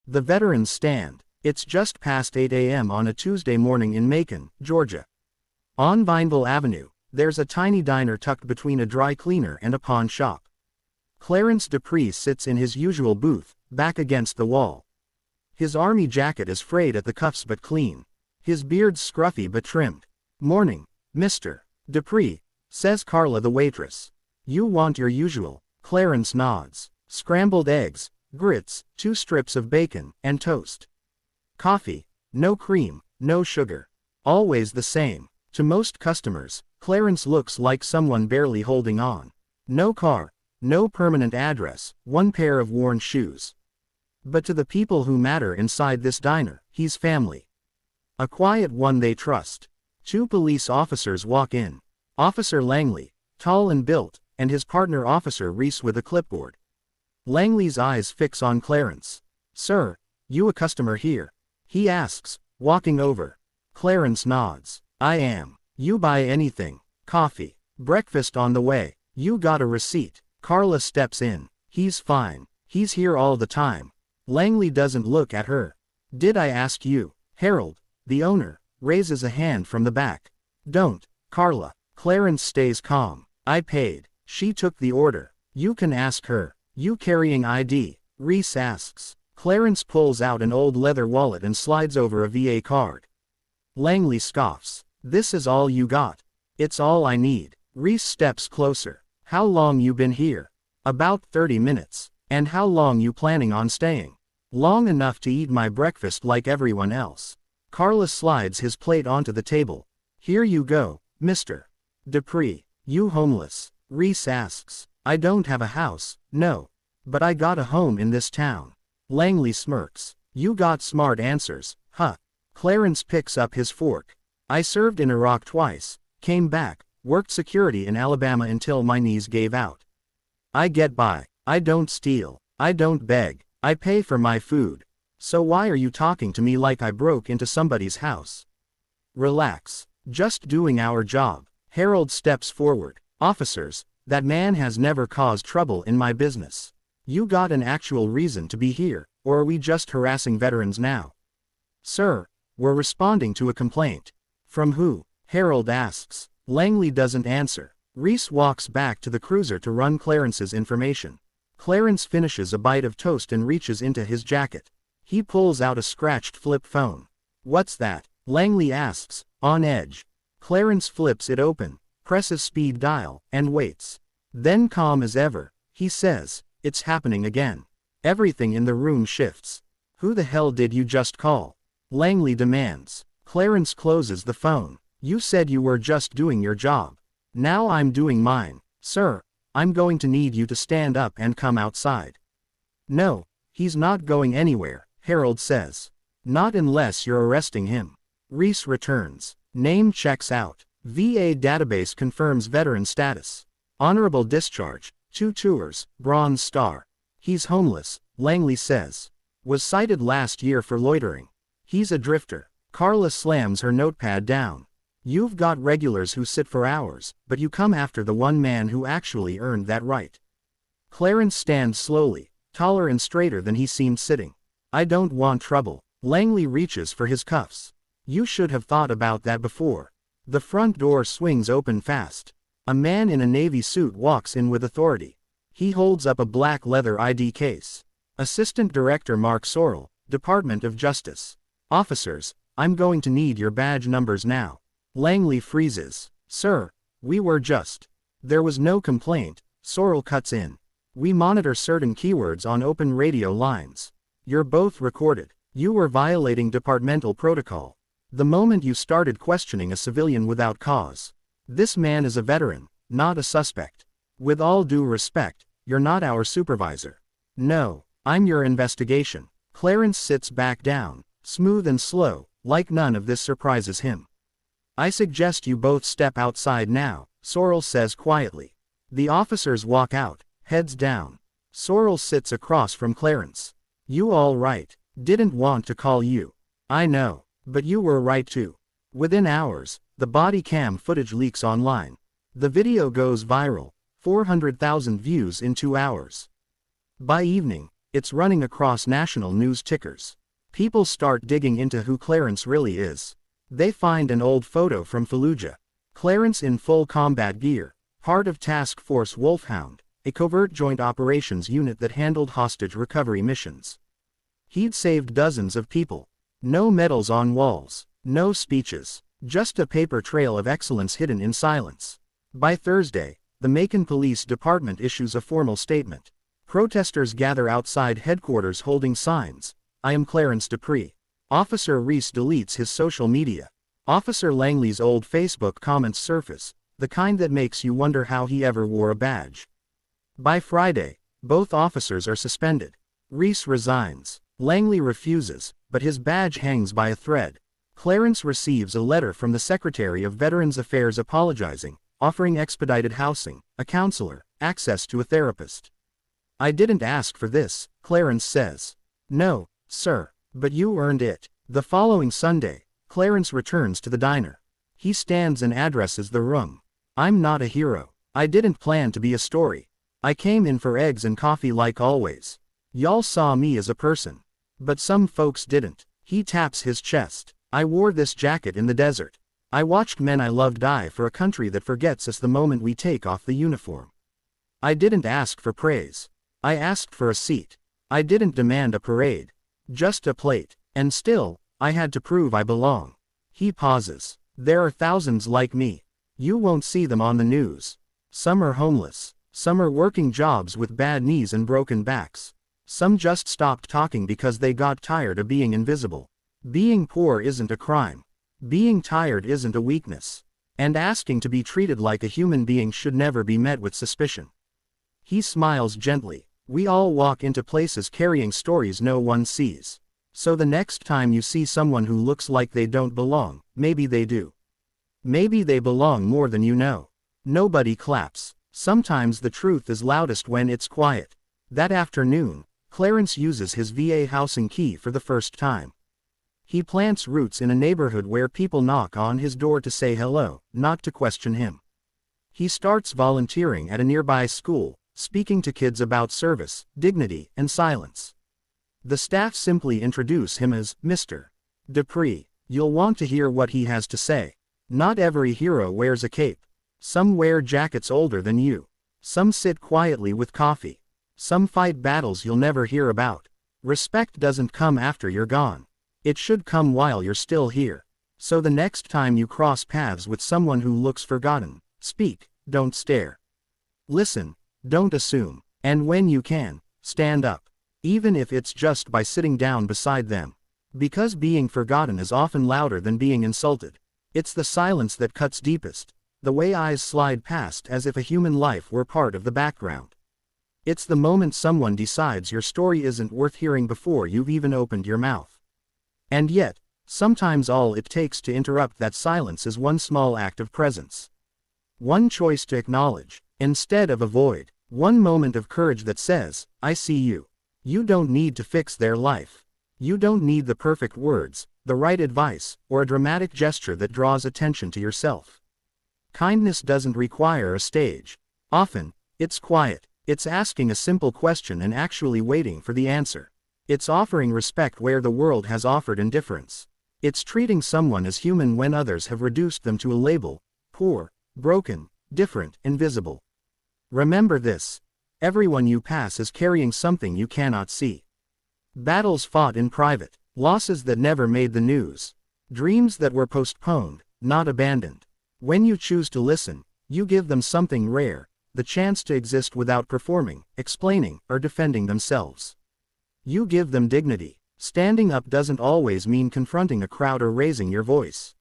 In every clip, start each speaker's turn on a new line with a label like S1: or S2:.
S1: The veterans stand. It's just past 8 a.m. on a Tuesday morning in Macon, Georgia. On Vineville Avenue, there's a tiny diner tucked between a dry cleaner and a pawn shop. Clarence Dupree sits in his usual booth, back against the wall. His army jacket is frayed at the cuffs but clean. His beard's scruffy but trimmed. "Morning, Mr. Dupree," says Carla the waitress. "You want your usual?" Clarence nods. "Scrambled eggs, grits, 2 strips of bacon, and toast. Coffee, no cream, no sugar. Always the same." To most customers, Clarence looks like someone barely holding on. No car, no permanent address, 1 pair of worn shoes. But to the people who matter inside this diner, he's family. A quiet one they trust. 2 police officers walk in. Officer Langley, tall and built, and his partner Officer Reese with a clipboard. Langley's eyes fix on Clarence. "Sir, you a customer here?" he asks, walking over. Clarence nods. "I am. You buy anything? Coffee? Breakfast on the way? You got a receipt?" Carla steps in. "He's fine. He's here all the time." Langley doesn't look at her. "Did I ask you?" Harold, the owner, raises a hand from the back. "Don't, Carla." Clarence stays calm. "I paid. She took the order. You can ask her." "You carrying ID?" Reese asks. Clarence pulls out an old leather wallet and slides over a VA card. Langley scoffs. "This is all you got?" "It's all I need." Reese steps closer. "How long you been here?" "About 30 minutes. "And how long you planning on staying?" "Long enough to eat my breakfast like everyone else." Carla slides his plate onto the table. "Here you go, Mr. Dupree." "You homeless?" Reese asks. "I don't have a house, no. But I got a home in this town." Langley smirks. "You got smart answers, huh?" Clarence picks up his fork. "I served in Iraq twice, came back, worked security in Alabama until my knees gave out. I get by. I don't steal. I don't beg. I pay for my food. So why are you talking to me like I broke into somebody's house?" "Relax. Just doing our job." Harold steps forward. "Officers, that man has never caused trouble in my business. You got an actual reason to be here, or are we just harassing veterans now?" "Sir, we're responding to a complaint." "From who?" Harold asks. Langley doesn't answer. Reese walks back to the cruiser to run Clarence's information. Clarence finishes a bite of toast and reaches into his jacket. He pulls out a scratched flip phone. "What's that?" Langley asks, on edge. Clarence flips it open, presses speed dial, and waits. Then calm as ever, he says, "It's happening again." Everything in the room shifts. "Who the hell did you just call?" Langley demands. Clarence closes the phone. "You said you were just doing your job. Now I'm doing mine. Sir, I'm going to need you to stand up and come outside." "No, he's not going anywhere," Harold says. "Not unless you're arresting him." Reese returns. Name checks out. VA database confirms veteran status. Honorable discharge, 2 tours, Bronze Star. He's homeless, Langley says. Was cited last year for loitering. He's a drifter. Carla slams her notepad down. "You've got regulars who sit for hours, but you come after the one man who actually earned that right." Clarence stands slowly, taller and straighter than he seemed sitting. "I don't want trouble." Langley reaches for his cuffs. "You should have thought about that before." The front door swings open fast. A man in a navy suit walks in with authority. He holds up a black leather ID case. Assistant Director Mark Sorrell, Department of Justice. "Officers, I'm going to need your badge numbers now." Langley freezes. "Sir, we were just..." "There was no complaint," Sorrell cuts in. "We monitor certain keywords on open radio lines. You're both recorded. You were violating departmental protocol the moment you started questioning a civilian without cause. This man is a veteran, not a suspect. With all due respect, you're not our supervisor." "No, I'm your investigation." Clarence sits back down, smooth and slow, like none of this surprises him. "I suggest you both step outside now," Sorrell says quietly. The officers walk out, heads down. Sorrell sits across from Clarence. "You all right? Didn't want to call you. I know, but you were right too." Within hours, the body cam footage leaks online. The video goes viral, 400,000 views in 2 hours. By evening, it's running across national news tickers. People start digging into who Clarence really is. They find an old photo from Fallujah. Clarence in full combat gear, part of Task Force Wolfhound, a covert joint operations unit that handled hostage recovery missions. He'd saved dozens of people. No medals on walls, no speeches, just a paper trail of excellence hidden in silence. By Thursday, the Macon Police Department issues a formal statement. Protesters gather outside headquarters holding signs. I am Clarence Dupree. Officer Reese deletes his social media. Officer Langley's old Facebook comments surface, the kind that makes you wonder how he ever wore a badge. By Friday, both officers are suspended. Reese resigns. Langley refuses, but his badge hangs by a thread. Clarence receives a letter from the Secretary of Veterans Affairs apologizing, offering expedited housing, a counselor, access to a therapist. I didn't ask for this, Clarence says. No, sir, but you earned it. The following Sunday, Clarence returns to the diner. He stands and addresses the room. I'm not a hero. I didn't plan to be a story. I came in for eggs and coffee like always. Y'all saw me as a person. But some folks didn't. He taps his chest. I wore this jacket in the desert. I watched men I loved die for a country that forgets us the moment we take off the uniform. I didn't ask for praise. I asked for a seat. I didn't demand a parade. Just a plate. And still, I had to prove I belong. He pauses. There are thousands like me. You won't see them on the news. Some are homeless. Some are working jobs with bad knees and broken backs. Some just stopped talking because they got tired of being invisible. Being poor isn't a crime. Being tired isn't a weakness. And asking to be treated like a human being should never be met with suspicion. He smiles gently. We all walk into places carrying stories no one sees. So the next time you see someone who looks like they don't belong, maybe they do. Maybe they belong more than you know. Nobody claps. Sometimes the truth is loudest when it's quiet. That afternoon, Clarence uses his VA housing key for the first time. He plants roots in a neighborhood where people knock on his door to say hello, not to question him. He starts volunteering at a nearby school, speaking to kids about service, dignity, and silence. The staff simply introduce him as Mr. Dupree. You'll want to hear what he has to say. Not every hero wears a cape. Some wear jackets older than you. Some sit quietly with coffee. Some fight battles you'll never hear about. Respect doesn't come after you're gone. It should come while you're still here. So the next time you cross paths with someone who looks forgotten, speak, don't stare. Listen, don't assume, and when you can, stand up. Even if it's just by sitting down beside them. Because being forgotten is often louder than being insulted. It's the silence that cuts deepest, the way eyes slide past as if a human life were part of the background. It's the moment someone decides your story isn't worth hearing before you've even opened your mouth. And yet, sometimes all it takes to interrupt that silence is one small act of presence. One choice to acknowledge, instead of avoid. One moment of courage that says, I see you. You don't need to fix their life. You don't need the perfect words, the right advice, or a dramatic gesture that draws attention to yourself. Kindness doesn't require a stage. Often, it's quiet. It's asking a simple question and actually waiting for the answer. It's offering respect where the world has offered indifference. It's treating someone as human when others have reduced them to a label: poor, broken, different, invisible. Remember this. Everyone you pass is carrying something you cannot see. Battles fought in private, losses that never made the news, dreams that were postponed, not abandoned. When you choose to listen, you give them something rare, the chance to exist without performing, explaining, or defending themselves. You give them dignity. Standing up doesn't always mean confronting a crowd or raising your voice.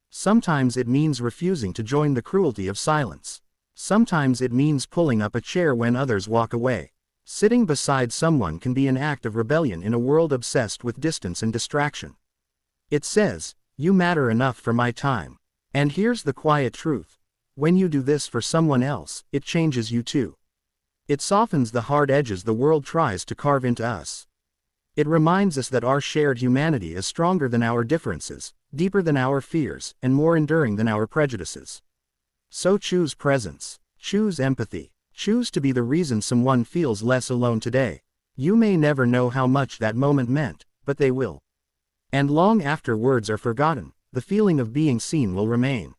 S1: Sometimes it means refusing to join the cruelty of silence. Sometimes it means pulling up a chair when others walk away. Sitting beside someone can be an act of rebellion in a world obsessed with distance and distraction. It says, you matter enough for my time. And here's the quiet truth. When you do this for someone else, it changes you too. It softens the hard edges the world tries to carve into us. It reminds us that our shared humanity is stronger than our differences, deeper than our fears, and more enduring than our prejudices. So choose presence. Choose empathy. Choose to be the reason someone feels less alone today. You may never know how much that moment meant, but they will. And long after words are forgotten, the feeling of being seen will remain.